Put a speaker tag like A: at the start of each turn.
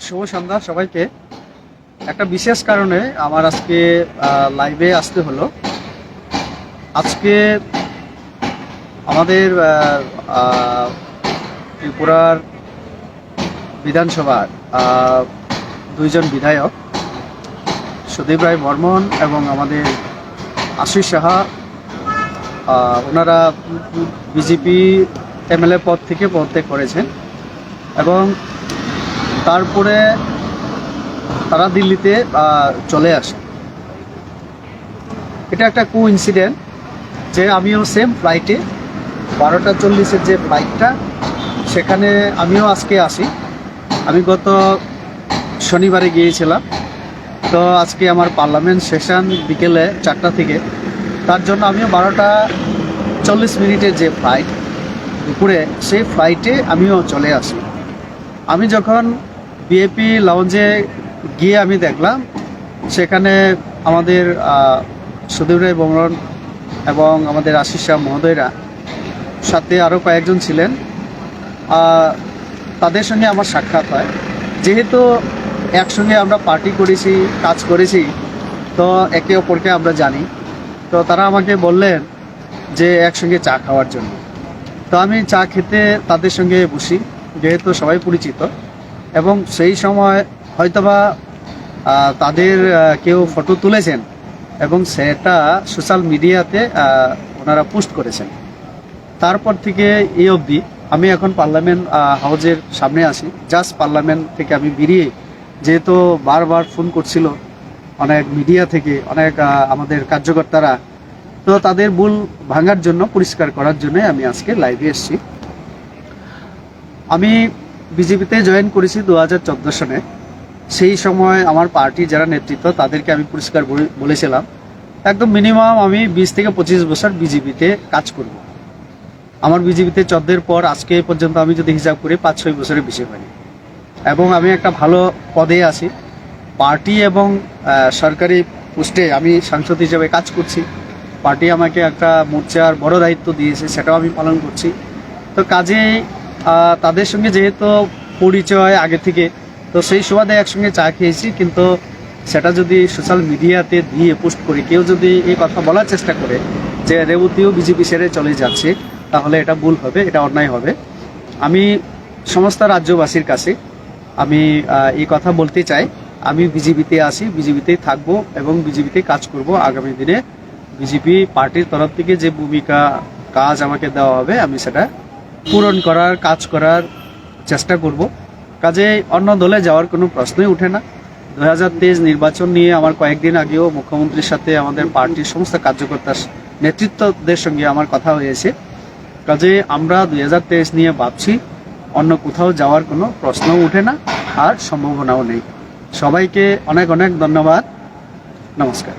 A: শুভ সন্ধ্যা সবাইকে। একটা বিশেষ কারণে আমার আজকে লাইভে আসতে হলো। আজকে আমাদের ত্রিপুরার বিধানসভার দুইজন বিধায়ক সুদীপ রায় বর্মন এবং আমাদের আশিস সাহা, ওনারা বিজেপি এমএলএ পদ থেকে পদত্যাগ করেছেন এবং তারপরে তারা দিল্লিতে চলে আসে। এটা একটা কোইন্সিডেন্ট যে আমিও সেম ফ্লাইটে 12:40 যে ফ্লাইটটা, সেখানে আমিও আজকে আসি। আমি গত শনিবারে গিয়েছিলাম, তো আজকে আমার পার্লামেন্ট সেশন বিকেলে 4টা থেকে, তার জন্য আমিও 12:40 যে ফ্লাইট দুপুরে, সেই ফ্লাইটে আমিও চলে আসি। আমি যখন বিএপি লাউঞ্জে গিয়ে আমি দেখলাম সেখানে আমাদের সুদীপ রায় বর্মন এবং আমাদের আশিস শাহ মহোদয়রা, সাথে আরও কয়েকজন ছিলেন। তাদের সঙ্গে আমার সাক্ষাৎ হয়। যেহেতু একসঙ্গে আমরা পার্টি করেছি, কাজ করেছি, তো একে অপরকে আমরা জানি। তো তারা আমাকে বললেন যে একসঙ্গে চা খাওয়ার জন্য। তো আমি চা খেতে তাদের সঙ্গে বসি, যেহেতু সবাই পরিচিত। এবং সেই সময় হয়তোবা তাদের কেউ ফটো তুলেছেন এবং সেটা সোশ্যাল মিডিয়াতে ওনারা পোস্ট করেছেন। তারপর থেকে এই অবধি আমি এখন পার্লামেন্ট হাউজের সামনে আসি। জাস্ট পার্লামেন্ট থেকে আমি বেরিয়ে, যেহেতু বারবার ফোন করছিল অনেক মিডিয়া থেকে, অনেক আমাদের কার্যকর্তারা, তো তাদের ভুল ভাঙার জন্য, পরিষ্কার করার জন্য আমি আজকে লাইভে এসেছি। আমি বিজেপিতে জয়েন করেছি 2014 সনে। সেই সময় আমার পার্টি যারা নেতৃত্ব, তাদেরকে আমি পরিষ্কার বলেছিলাম একদম মিনিমাম আমি 20 থেকে 25 বছর বিজেপিতে কাজ করব। আমার বিজেপিতে 14 পর আজকে পর্যন্ত আমি যদি হিসাব করি 5-6 বছরের বেশি হয়নি, এবং আমি একটা ভালো পদে আছি। পার্টি এবং সরকারি পোস্টে আমি সাংসদ হিসেবে কাজ করছি। পার্টি আমাকে একটা মোর্চার বড় দায়িত্ব দিয়েছে, সেটাও আমি পালন করছি। তো কাজেই তাদের সঙ্গে যেহেতু পরিচয় আগে থেকে, তো সেই সুবাদে একসঙ্গে চা খেয়েছি। কিন্তু সেটা যদি সোশ্যাল মিডিয়াতে দিয়ে পোস্ট করি, কেউ যদি এই কথা বলার চেষ্টা করে যে রেবতীও বিজেপি ছেড়ে চলে যাচ্ছে, তাহলে এটা ভুল হবে, এটা অন্যায় হবে। আমি সমস্ত রাজ্যবাসীর কাছে আমি এই কথা বলতে চাই, আমি বিজেপিতে আছি, বিজেপিতেই থাকবো এবং বিজেপিতে কাজ করব। আগামী দিনে বিজেপি পার্টির তরফ থেকে যে ভূমিকা, কাজ আমাকে দেওয়া হবে, আমি সেটা পূরণ করার, কাজ করার চেষ্টা করব। কাজে অন্য দলে যাওয়ার কোনো প্রশ্নই ওঠে না। 2023 নির্বাচন নিয়ে আমার কয়েকদিন আগেও মুখ্যমন্ত্রীর সাথে আমাদের পার্টির সমস্ত কার্যকর্তার নেতৃত্বদের সঙ্গে আমার কথা হয়েছে। কাজে আমরা 2023 নিয়ে ভাবছি, অন্য কোথাও যাওয়ার কোনো প্রশ্নও ওঠে না, আর সম্ভাবনাও নেই। সবাইকে অনেক অনেক ধন্যবাদ। নমস্কার।